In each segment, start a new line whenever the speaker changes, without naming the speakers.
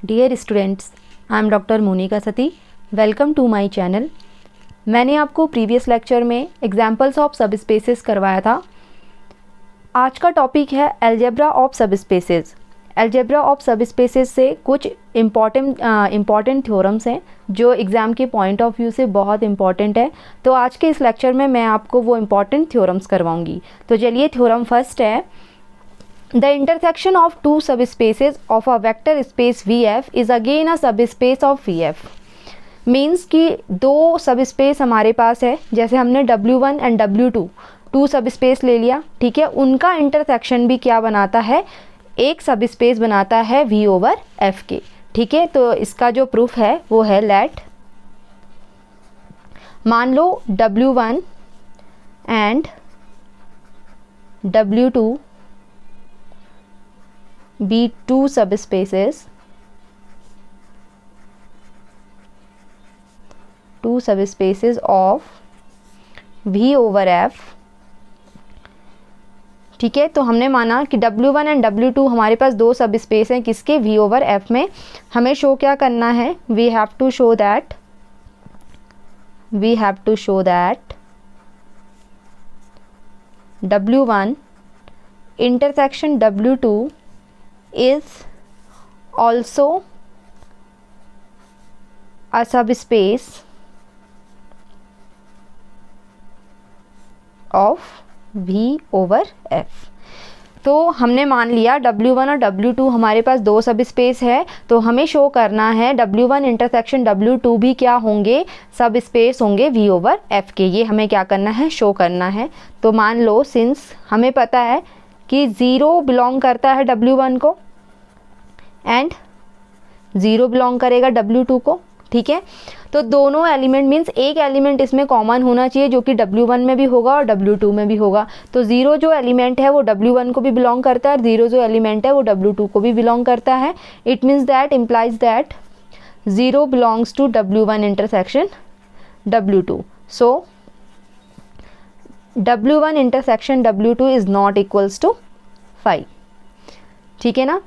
Dear students, I am doctor Monika Sati. Welcome to my channel. मैंने आपको previous lecture में examples of subspaces करवाया था। आज का टॉपिक है algebra of subspaces. Algebra of subspaces से कुछ इम्पॉर्टेंट थ्योरम्स हैं जो एग्ज़ाम के पॉइंट ऑफ व्यू से बहुत इंपॉर्टेंट है। तो आज के इस लेक्चर में मैं आपको वो इम्पॉर्टेंट थ्योरम्स करवाऊंगी। तो चलिए, थ्योरम फर्स्ट है, The intersection of two subspaces of a vector space VF is again a subspace of VF. Means कि दो सबस्पेस हमारे पास है, जैसे हमने W1 and W2 to subspace ले लिया, ठीक है। उनका इंटरसेक्शन भी क्या बनाता है, एक सबस्पेस बनाता है V ओवर F के, ठीक है। तो इसका जो प्रूफ है वो है लेट, मान लो W1 and W2 be two subspaces of V over F, ठीक है। तो हमने माना कि W1 एंड W2 हमारे पास दो सब स्पेस हैं, किसके, V ओवर F में। हमें शो क्या करना है, we have to show that W1 intersection W2 is also a subspace of V over F। तो हमने मान लिया W1 और W2 हमारे पास दो सब स्पेस है, तो हमें शो करना है W1 इंटरसेक्शन W2 भी क्या होंगे, सब स्पेस होंगे V ओवर F के। ये हमें क्या करना है, शो करना है। तो मान लो, सिंस हमें पता है कि 0 बिलोंग करता है W1 को एंड 0 बिलोंग करेगा W2 को, ठीक है। तो दोनों एलिमेंट मीन्स एक एलिमेंट इसमें कॉमन होना चाहिए जो कि W1 में भी होगा और W2 में भी होगा। तो 0 जो एलिमेंट है वो W1 को भी बिलोंग करता है और 0 जो एलिमेंट है वो W2 को भी बिलोंग करता है। It means that implies that 0 belongs to W1 intersection W2। So W1 intersection W2 is not equals to 5, ठीक है ना।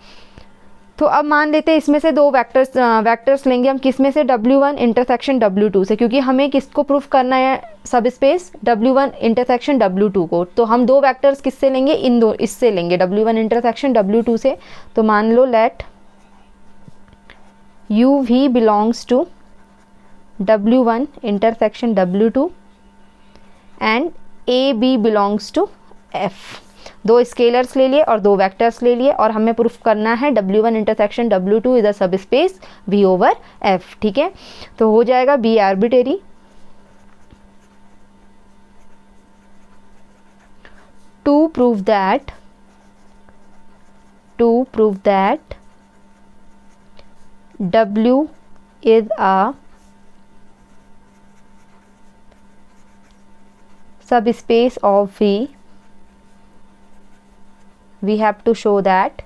तो अब मान लेते हैं इसमें से दो वेक्टर्स लेंगे हम, किस में से, W1 इंटरसेक्शन W2 से, क्योंकि हमें किसको प्रूफ करना है, सब स्पेस W1 इंटरसेक्शन W2 को। तो हम दो वेक्टर्स किससे लेंगे, इससे लेंगे, W1 इंटरसेक्शन W2 से। तो मान लो let UV belongs to W1 intersection W2 and AB belongs to F। दो स्केलर्स ले लिए और दो वेक्टर्स ले लिए और हमें प्रूफ करना है W1 intersection W2 is a सब स्पेस V ओवर F, ठीक है। तो हो जाएगा B arbitrary to prove that W is a subspace of V, we have to show that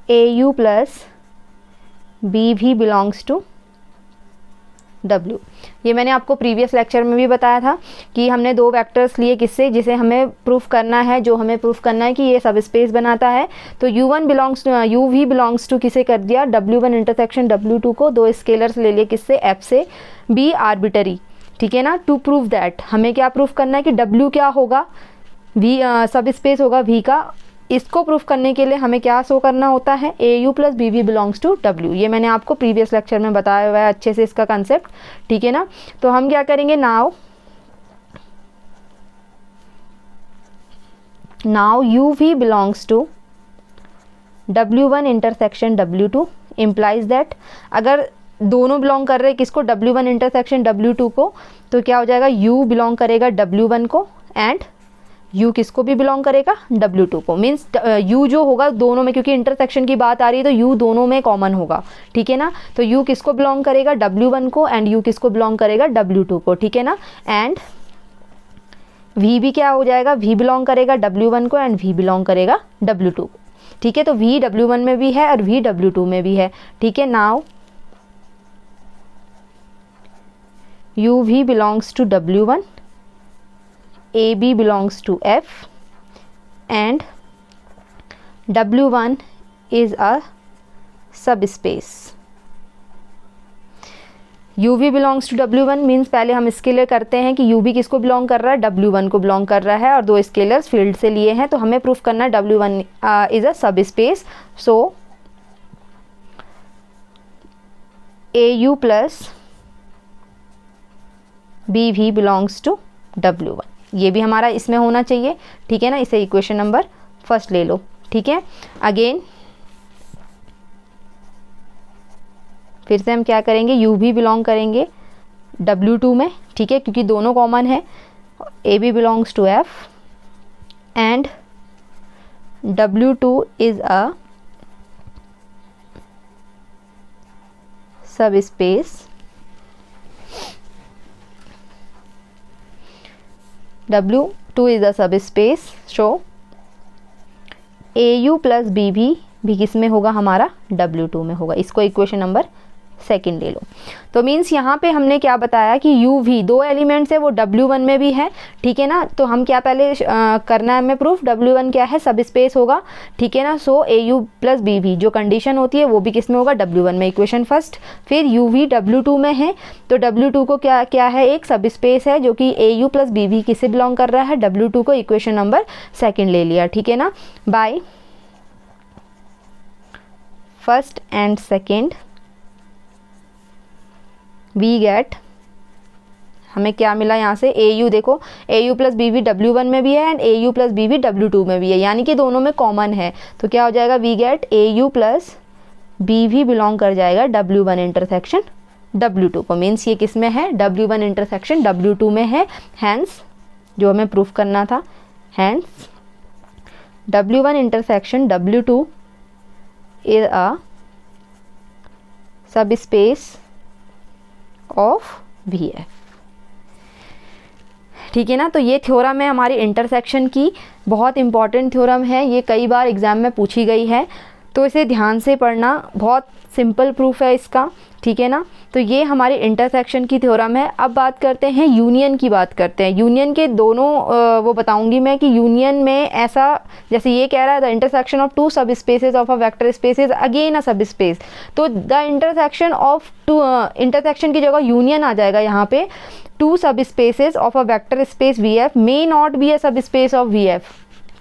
AU plus BV belongs to W। ये मैंने आपको previous lecture में भी बताया था कि हमने दो वेक्टर्स लिए, किससे, जिसे हमें प्रूफ करना है, कि ये सब स्पेस बनाता है। तो UV बिलोंग्स टू किसे कर दिया, W1 इंटरसेक्शन W2 को। दो स्केलर्स ले लिए, किससे, F से। B आर्बिटरी, ठीक है ना। टू प्रूव दैट, हमें क्या प्रूफ करना है कि W क्या होगा, V सब स्पेस होगा V का। इसको प्रूफ करने के लिए हमें क्या शो करना होता है, AU plus BV belongs to W। ये मैंने आपको प्रीवियस लेक्चर में बताया हुआ है अच्छे से इसका कंसेप्ट, ठीक है ना। तो हम क्या करेंगे, now UV belongs to W1 intersection W2 implies that, अगर दोनों बिलोंग कर रहे हैं किसको, W1 इंटरसेक्शन W2 को, तो क्या हो जाएगा, U बिलोंग करेगा W1 को एंड U किसको भी बिलोंग करेगा, W2 को। मीन्स U जो होगा दोनों में, क्योंकि इंटरसेक्शन की बात आ रही है तो U दोनों में कॉमन होगा, ठीक है ना। तो U किसको बिलोंग करेगा, W1 को, एंड U किसको बिलोंग करेगा, W2 को, ठीक है ना। एंड V भी क्या हो जाएगा, V बिलोंग करेगा W1 को एंड V बिलोंग करेगा W2 को, ठीक है। तो V W1 में भी है और V W2 में भी है, ठीक है। Now UV belongs to W1, AB belongs to F and W1 is a subspace. UV belongs to W1 means पहले हम स्केलर करते हैं कि UV किसको बिलोंग कर रहा है, W1 को बिलोंग कर रहा है, और दो स्केलर्स फील्ड से लिए हैं, तो हमें प्रूफ करना है W1 is a subspace. So AU plus BV belongs to W1. ये भी हमारा इसमें होना चाहिए, ठीक है ना. इसे इक्वेशन नंबर फर्स्ट ले लो, ठीक है. अगेन फिर से हम क्या करेंगे, UV बिलोंग करेंगे W2 में, ठीक है, क्योंकि दोनों कॉमन है. AB belongs to F and W2 is a subspace. W2 is a subspace. So AU plus BV भी किस में होगा, हमारा W2 में होगा. इसको इक्वेशन नंबर सेकंड ले लो. तो मीन्स यहाँ पे हमने क्या बताया कि UV दो एलिमेंट्स है, वो W1 में भी है, ठीक है ना. तो हम क्या पहले करना है हमें प्रूफ, W1 क्या है, सब स्पेस होगा, ठीक है ना. सो AU प्लस BV जो कंडीशन होती है वो भी किस में होगा, W1 में, इक्वेशन फर्स्ट. फिर UV W2 में है, तो W2 को क्या क्या है, एक सब स्पेस है जो कि AU प्लस BV किससे बिलोंग कर रहा है, W2 को, इक्वेशन नंबर सेकेंड ले लिया, ठीक है ना. By first and second we get, हमें क्या मिला यहाँ से, AU देखो AU प्लस BV W1 में भी है and AU plus BV W2 में भी है, यानी कि दोनों में कॉमन है. तो क्या हो जाएगा, we get AU plus BV belong कर जाएगा W1 इंटरसेक्शन W2 को. मीन्स ये किस में है, W1 इंटरसेक्शन W2 में है. हैंस जो हमें प्रूफ करना था, hence W1 intersection W2 is a subspace of VF, ठीक है ना. तो ये थ्योरम है हमारी इंटरसेक्शन की, बहुत इंपॉर्टेंट थ्योरम है, ये कई बार एग्जाम में पूछी गई है, तो इसे ध्यान से पढ़ना. बहुत सिंपल प्रूफ है इसका, ठीक है ना. तो ये हमारी इंटरसेक्शन की थ्योरम है. अब बात करते हैं यूनियन की, बात करते हैं यूनियन के दोनों वो बताऊंगी मैं कि यूनियन में ऐसा, जैसे ये कह रहा है the intersection of two subspaces of a vector space is again a subspace, तो the intersection of two, intersection की जगह यूनियन आ जाएगा यहाँ पे. Two subspaces of a vector space VF may not be a subspace of VF,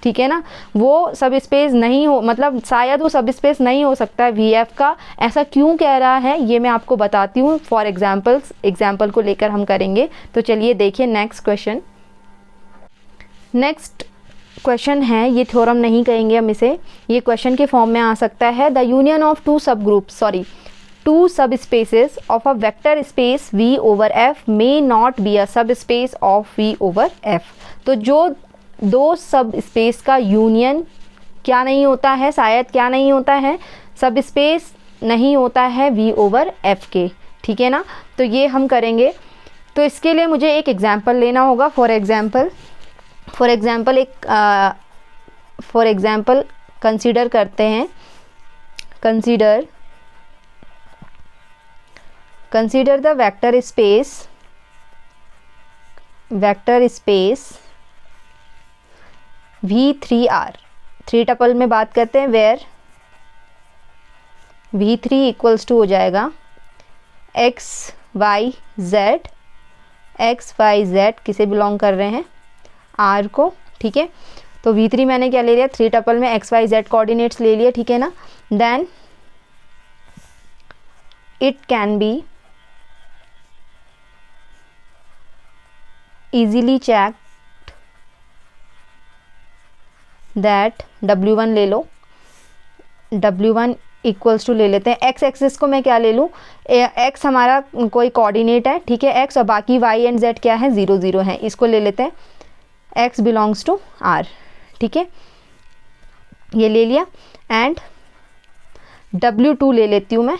ठीक है ना. वो सब स्पेस नहीं हो, मतलब शायद वो सब स्पेस नहीं हो सकता है VF का. ऐसा क्यों कह रहा है ये मैं आपको बताती हूँ. फॉर एग्जाम्पल को लेकर हम करेंगे. तो चलिए देखिए नेक्स्ट क्वेश्चन. नेक्स्ट क्वेश्चन है, ये थ्योरम नहीं कहेंगे हम इसे, ये क्वेश्चन के फॉर्म में आ सकता है. The union of two subgroups, two subspaces of a vector space V over F may not be a subspace of V over F. तो जो दो सब स्पेस का यूनियन क्या नहीं होता है, शायद क्या नहीं होता है, सब स्पेस नहीं होता है V ओवर F के, ठीक है ना. तो ये हम करेंगे. तो इसके लिए मुझे एक एग्जांपल लेना होगा. फॉर एग्जांपल कंसीडर करते हैं, consider the vector space V3R, 3 tuple में बात करते हैं, वेयर V3 इक्वल्स टू हो जाएगा XYZ किसे बिलोंग कर रहे हैं, R को, ठीक है. तो V3 मैंने क्या ले लिया, 3 टपल में XYZ कोऑर्डिनेट्स ले लिए, ठीक है ना. Then it can be easily checked that W1 ले लो, W1 इक्वल्स टू ले लेते हैं, x एक्सिस को मैं क्या ले लूँ, x हमारा कोई कोऑर्डिनेट है, ठीक है, x, और बाकी y एंड z क्या है, 0 0 है. इसको ले लेते हैं x बिलोंग्स टू R, ठीक है, ये ले लिया. एंड W2 ले लेती हूँ मैं,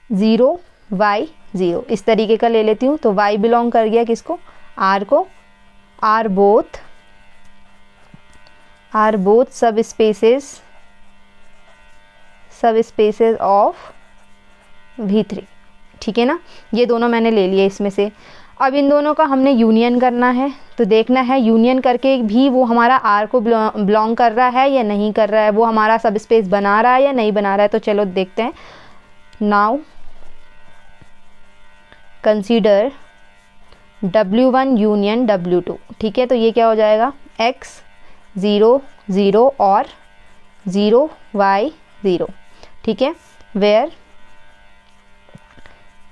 0 y 0, इस तरीके का ले लेती हूँ. तो y बिलोंग कर गया किसको, R को. आर बोथ सब स्पेसेस ऑफ V3, ठीक है ना. ये दोनों मैंने ले लिए इसमें से. अब इन दोनों का हमने यूनियन करना है, तो देखना है यूनियन करके भी वो हमारा R को बिलोंग कर रहा है या नहीं कर रहा है, वो हमारा सब स्पेस बना रहा है या नहीं बना रहा है। तो चलो देखते हैं। Now consider W1 union W2। ठीक है, तो ये क्या हो जाएगा, X 0 0 और 0 Y 0। ठीक है, वेयर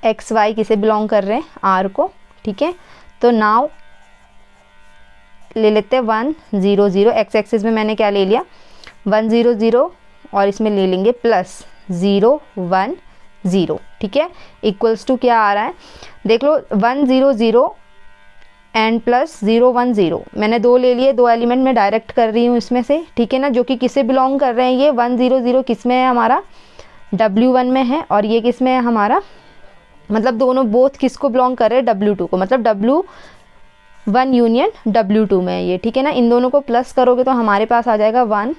एक्स वाई किसे बिलोंग कर रहे हैं, आर को। ठीक है, तो नाउ ले लेते हैं 1 0 0। एक्स एक्सिस में मैंने क्या ले लिया, 1 0 0 और इसमें ले लेंगे प्लस 0 1 0। ठीक है, इक्वल्स टू क्या आ रहा है, देख लो 1 0 0 एंड प्लस 0 1 0। मैंने दो ले लिए, दो एलिमेंट में डायरेक्ट कर रही हूँ इसमें से। ठीक है ना, जो कि किसे बिलोंग कर रहे हैं, ये 1 0 0 किस में है, हमारा W1 में है, और ये किस में है हमारा, मतलब दोनों बोथ किसको बिलोंग कर रहे हैं, W2 को, मतलब W1 यूनियन W2 में है ये। ठीक है ना, इन दोनों को प्लस करोगे तो हमारे पास आ जाएगा 1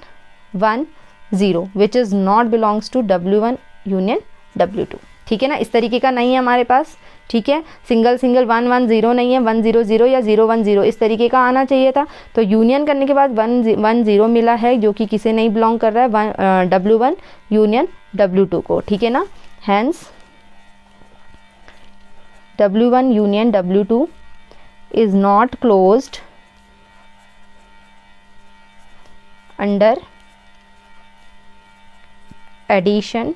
1 0 which is not belongs to W1 union W2। ठीक है ना, इस तरीके का नहीं है हमारे पास। ठीक है, सिंगल 1 1 0 नहीं है, 1 0 0 या 0 1 0 इस तरीके का आना चाहिए था। तो यूनियन करने के बाद 1 1 0 मिला है, जो कि किसे नहीं बिलोंग कर रहा है, W1 यूनियन W2 को। ठीक है ना, hence W1 union W2 is not closed under addition,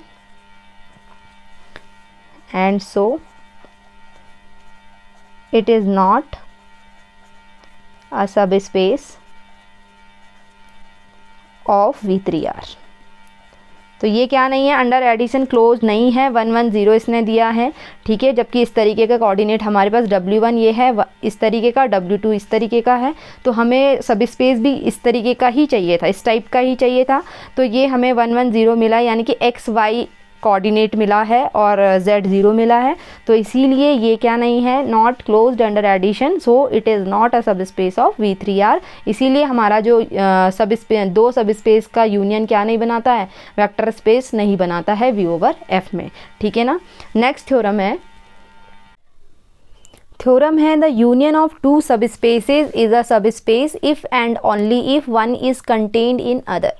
and so it is not a subspace of V3R। तो ये क्या नहीं है, अंडर एडिशन क्लोज नहीं है, 1 1 0 इसने दिया है। ठीक है, जबकि इस तरीके का कोऑर्डिनेट हमारे पास W1 ये है, इस तरीके का, W2 इस तरीके का है। तो हमें सब स्पेस भी इस तरीके का ही चाहिए था, इस टाइप का ही चाहिए था। तो ये हमें 1 1 0 मिला, यानी कि एक्स वाई कोऑर्डिनेट मिला है और Z 0 मिला है। तो इसीलिए ये क्या नहीं है, not closed under addition, so it is not a subspace of V3R। इसीलिए हमारा जो दो सब स्पेस का यूनियन क्या नहीं बनाता है, वेक्टर स्पेस नहीं बनाता है V/F में। ठीक है ना, नेक्स्ट थ्योरम है द यूनियन ऑफ टू सब स्पेसेस इज अ सब space if and only if one is contained in other.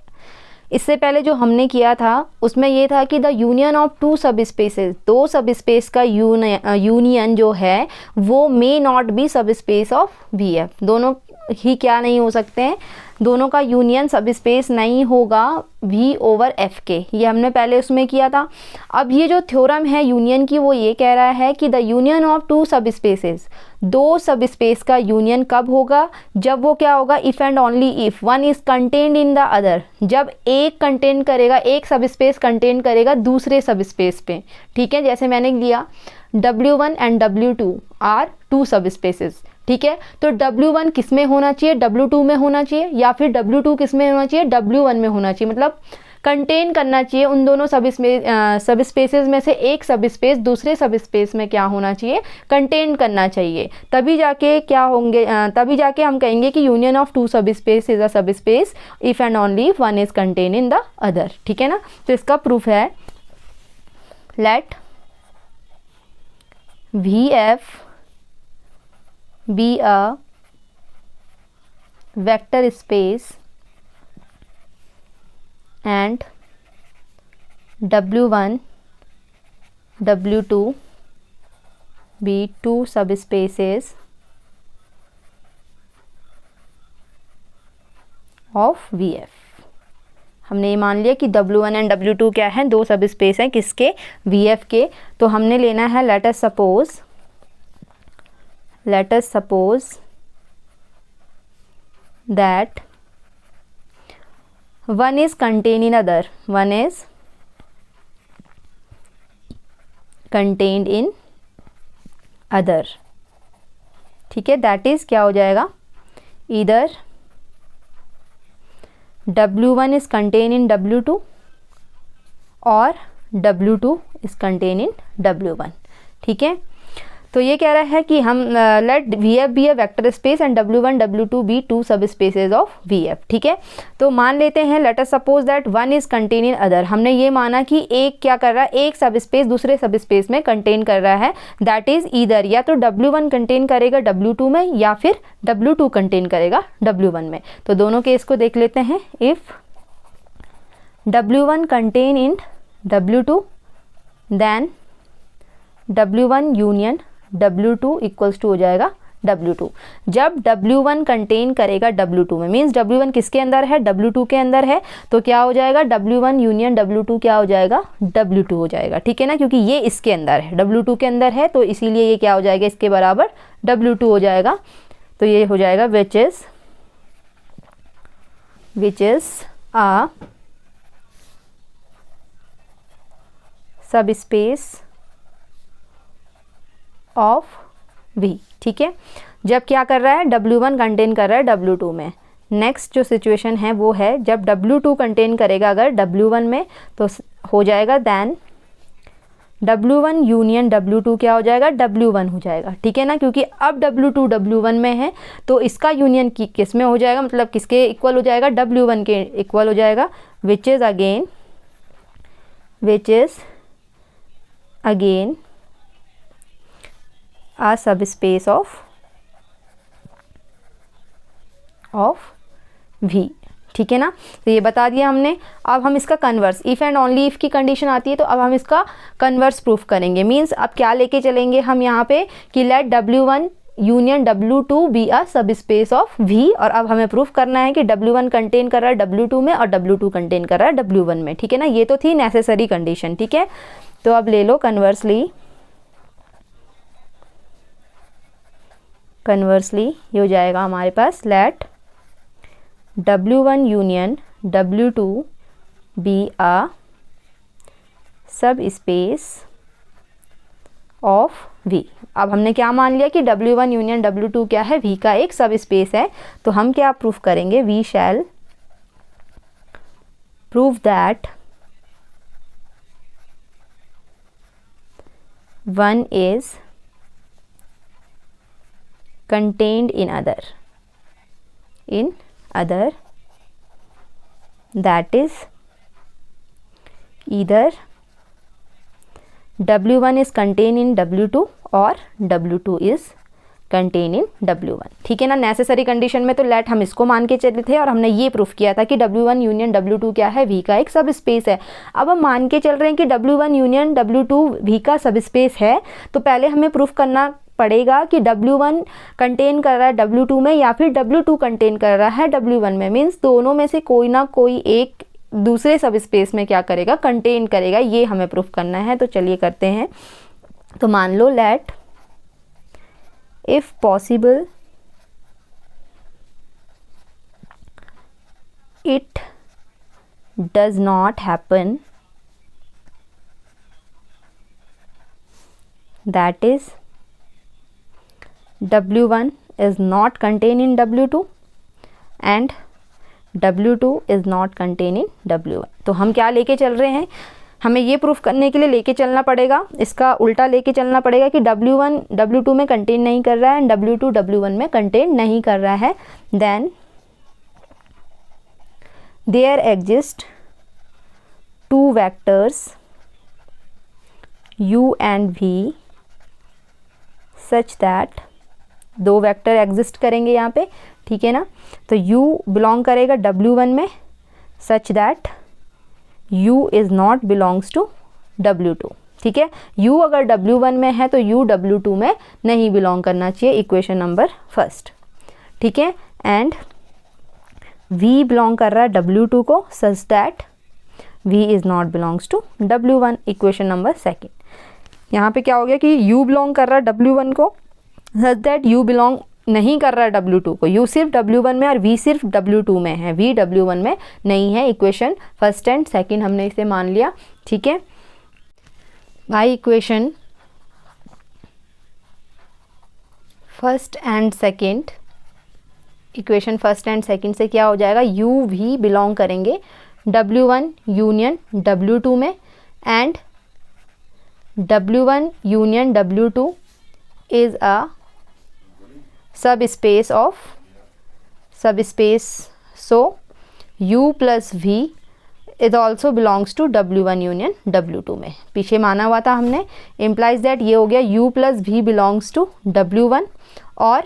इससे पहले जो हमने किया था उसमें ये था कि द यूनियन ऑफ टू सब स्पेसेस, दो सब स्पेस का यूनियन जो है वो मे नॉट बी सब स्पेस ऑफ VF। दोनों ही क्या नहीं हो सकते हैं, दोनों का यूनियन सब स्पेस नहीं होगा V/F के। ये हमने पहले उसमें किया था। अब ये जो थ्योरम है यूनियन की, वो ये कह रहा है कि द यूनियन ऑफ टू सब स्पेसेस, दो सब स्पेस का यूनियन कब होगा, जब वो क्या होगा, if and only if one is contained in the other. जब एक कंटेन करेगा, एक सब स्पेस कंटेन करेगा दूसरे सब स्पेस पे। ठीक है, जैसे मैंने लिया W1 and W2 are two subspaces. ठीक है, तो W1 किस में होना चाहिए, W2 में होना चाहिए, या फिर W2 किस में होना चाहिए, W1 में होना चाहिए। मतलब कंटेन करना चाहिए उन दोनों सब स्पेसेस में से एक सब स्पेस दूसरे सब स्पेस में क्या होना चाहिए, कंटेन करना चाहिए। तभी जाके क्या होंगे, तभी जाके हम कहेंगे कि यूनियन ऑफ टू सब स्पेस इज अ सब space if and only if one is contain in the other. ठीक है ना, तो इसका प्रूफ है, late VF be a vector space and W1 W2 be two subspaces of VF। हमने ये मान लिया कि W1 एंड W2 क्या है, दो सब स्पेस हैं किसके, VF के। तो हमने लेना है, let us suppose that one is contained in other, one is contained in other। ठीक है, that is क्या हो जाएगा, either W1 is contained in W2 और W2 is contained in W1। ठीक है, तो ये कह रहा है कि हम let V F be a vector space and W1 W2 be two subspaces of V F. ठीक है, तो मान लेते हैं let us suppose that one is contain in other. हमने ये माना कि एक क्या कर रहा है, एक सब स्पेस दूसरे सब स्पेस में कंटेन कर रहा है, दैट इज ईदर या तो W1 कंटेन करेगा W2 में या फिर W2 कंटेन करेगा W1 में। तो दोनों केस को देख लेते हैं। If W1 contain in W2 then W1 union W2 equals to हो जाएगा W2। जब W1 कंटेन करेगा W2 में, मीन्स W1 किसके अंदर है, W2 के अंदर है, तो क्या हो जाएगा W1 यूनियन W2 क्या हो जाएगा, W2 हो जाएगा। ठीक है ना, क्योंकि ये इसके अंदर है, W2 के अंदर है, तो इसीलिए ये क्या हो जाएगा, इसके बराबर W2 हो जाएगा। तो ये हो जाएगा विच इज आ सब स्पेस ऑफ V। ठीक है, जब क्या कर रहा है, W1 कंटेन कर रहा है W2 में। नेक्स्ट जो सिचुएशन है वो है जब W2 कंटेन करेगा अगर W1 में, तो हो जाएगा देन W1 यूनियन W2 क्या हो जाएगा, W1 हो जाएगा। ठीक है ना, क्योंकि अब W2 W1 में है तो इसका यूनियन किस में हो जाएगा, मतलब किसके इक्वल हो जाएगा, W1 के इक्वल हो जाएगा, विच इज अगेन आ सब स्पेस ऑफ V। ठीक है ना, तो ये बता दिया हमने। अब हम इसका converse, if and only if की कंडीशन आती है तो अब हम इसका कन्वर्स प्रूफ करेंगे। मींस अब क्या लेके चलेंगे हम यहाँ पे कि late W1 union W2 be a subspace of V, और अब हमें प्रूफ करना है कि W1 कंटेन कर रहा है W2 में और W2 कंटेन कर रहा है W1 में। ठीक है ना, ये तो थी नेसेसरी कंडीशन। ठीक है, तो अब ले लो कन्वर्सली ये हो जाएगा हमारे पास let W1 union W2 be a subspace of V। अब हमने क्या मान लिया कि W1 यूनियन W2 क्या है, V का एक सब स्पेस है। तो हम क्या प्रूफ करेंगे, we shall prove that one is contained in other that is either W1 is contained in W2 और W2 is contained in W1। ठीक है ना, नेसेसरी कंडीशन में तो लेट हम इसको मान के चले थे और हमने ये प्रूफ किया था कि W1 यूनियन W2 क्या है, V का एक सब स्पेस है। अब हम मान के चल रहे हैं कि W1 यूनियन W2 V का सब स्पेस है, तो पहले हमें प्रूफ करना पड़ेगा कि W1 कंटेन कर रहा है W2 में या फिर W2 कंटेन कर रहा है W1 में। मीन्स दोनों में से कोई ना कोई एक दूसरे सब स्पेस में क्या करेगा, कंटेन करेगा, ये हमें प्रूफ करना है। तो चलिए करते हैं। तो मान लो let if possible it does not happen, that is W1 is not contained in W2 and W2 is not contained in W1। तो हम क्या लेके चल रहे हैं, हमें ये प्रूफ करने के लिए लेके चलना पड़ेगा, इसका उल्टा लेके चलना पड़ेगा कि W1 W2 में कंटेन नहीं कर रहा है एंड W2 W1 में कंटेन नहीं कर रहा है। Then there exist two vectors U and V such that, दो वेक्टर एग्जिस्ट करेंगे यहाँ पे। ठीक है ना, तो U बिलोंग करेगा W1 में such that U is not belongs to W2। ठीक है, U अगर W1 में है तो U W2 में नहीं बिलोंग करना चाहिए, इक्वेशन नंबर फर्स्ट। ठीक है, एंड V बिलोंग कर रहा है W2 को such that V is not belongs to W1, equation number second. यहाँ पे क्या हो गया कि U बिलोंग कर रहा है W1 को सच दैट U बिलोंग नहीं कर रहा है W2 को। U सिर्फ W1 में और V सिर्फ W2 में है, V W1 में नहीं है। इक्वेशन फर्स्ट एंड सेकंड हमने इसे मान लिया। ठीक है भाई, equation first and second, equation first and second से क्या हो जाएगा, U V बिलोंग करेंगे W1 यूनियन W2 में and W1 union W2 is a subspace, so U plus V it also belongs to W1 union W2 में पीछे माना हुआ था हमने, implies that ये हो गया U plus V belongs to W1 और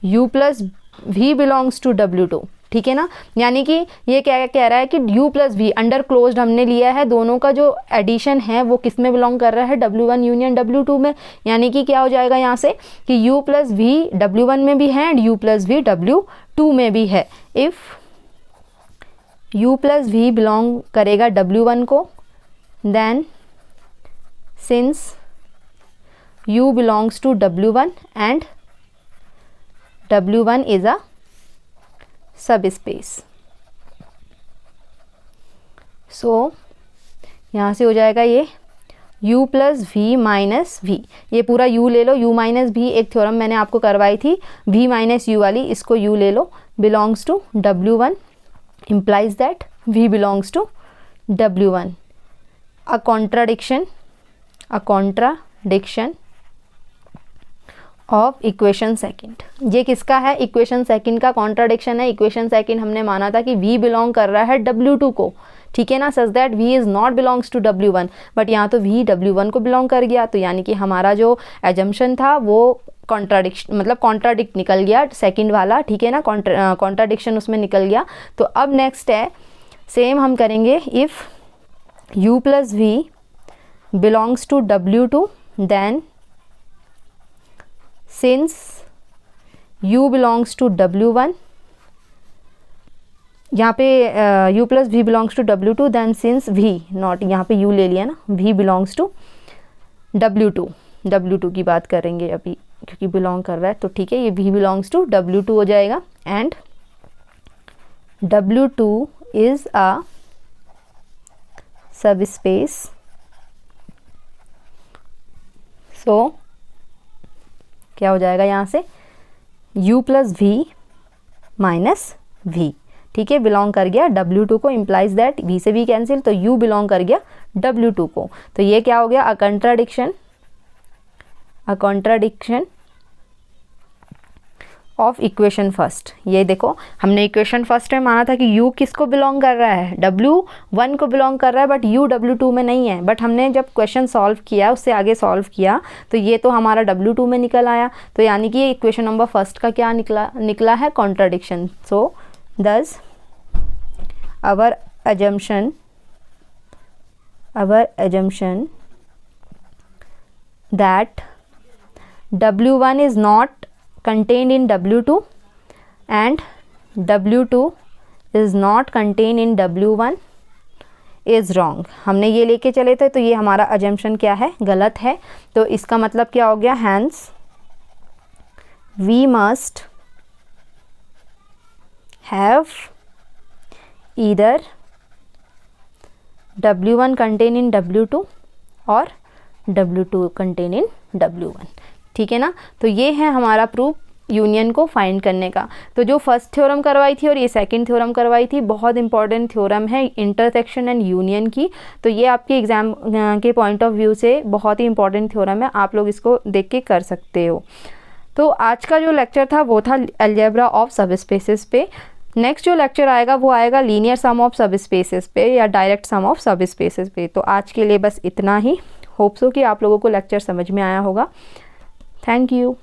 U plus V belongs to W2, ठीक है ना। यानी कि ये क्या कह रहा है कि U plus V under closed हमने लिया है, दोनों का जो एडिशन है वो किस में बिलोंग कर रहा है, W1 यूनियन W2 में। यानी कि क्या हो जाएगा यहाँ से कि U plus V W1 में भी है and U plus V W2 में भी है। If U plus V belong करेगा W1 को, then since U belongs to W1 and W1 is a subspace, so यहाँ से हो जाएगा ये U plus V minus V, ये पूरा U ले लो, U माइनस V एक थ्योरम मैंने आपको करवाई थी V माइनस U वाली, इसको U ले लो, belongs to W1 implies that V belongs to W1, a contradiction of equation second. ये किसका है, इक्वेशन सेकंड का कॉन्ट्राडिक्शन है। इक्वेशन सेकंड हमने माना था कि V बिलोंग कर रहा है W2 को, ठीक है ना, such that V is not belongs to W1, but यहाँ तो V W1 को बिलोंग कर गया, तो यानी कि हमारा जो एजम्पशन था वो कॉन्ट्राडिक्ट निकल गया सेकंड वाला, ठीक है ना, कॉन्ट्राडिक्शन उसमें निकल गया। तो अब नेक्स्ट है सेम हम करेंगे, if U plus V belongs to W2 then since U belongs to W1, यहाँ पे U plus V belongs to W2 then since V not, यहाँ पे U ले लिया ना, V belongs to W2 की बात करेंगे अभी क्योंकि बिलोंग कर रहा है, तो ठीक है, ये V belongs to W2 हो जाएगा and W2 is a subspace, so क्या हो जाएगा यहाँ से U plus V minus V, ठीक है, बिलोंग कर गया W2 को, इम्प्लाइज दैट V से V कैंसिल, तो U बिलोंग कर गया W2 को। तो ये क्या हो गया, अ कॉन्ट्राडिक्शन ऑफ इक्वेशन फर्स्ट। ये देखो हमने इक्वेशन फर्स्ट में माना था कि U किसको बिलोंग कर रहा है, W1 को बिलोंग कर रहा है, बट U W2 में नहीं है। बट हमने जब क्वेश्चन सॉल्व किया, उससे आगे सॉल्व किया, तो ये तो हमारा W2 में निकल आया, तो यानी कि इक्वेशन नंबर फर्स्ट का क्या निकला है, कॉन्ट्राडिक्शन। सो दस our assumption that W1 is not contained in W2 and W2 is not contained in W1 is wrong। हमने ये लेके चले थे, तो ये हमारा अजम्पशन क्या है, गलत है। तो इसका मतलब क्या हो गया, hence we must have either W1 contain in W2 और W2 contain in W1, ठीक है ना। तो ये है हमारा प्रूफ यूनियन को फाइंड करने का। तो जो फर्स्ट थ्योरम करवाई थी और ये सेकंड थ्योरम करवाई थी, बहुत इंपॉर्टेंट थ्योरम है इंटरसेक्शन एंड यूनियन की। तो ये आपके एग्जाम के पॉइंट ऑफ व्यू से बहुत ही इंपॉर्टेंट थ्योरम है, आप लोग इसको देख के कर सकते हो। तो आज का जो लेक्चर था वो था अलजेब्रा ऑफ सबस्पेसेस पे। नेक्स्ट जो लेक्चर आएगा वो आएगा लीनियर सम ऑफ सबस्पेसेस पे या डायरेक्ट सम ऑफ सबस्पेसेस पे। तो आज के लिए बस इतना ही। होप सो कि आप लोगों को लेक्चर समझ में आया होगा। Thank you.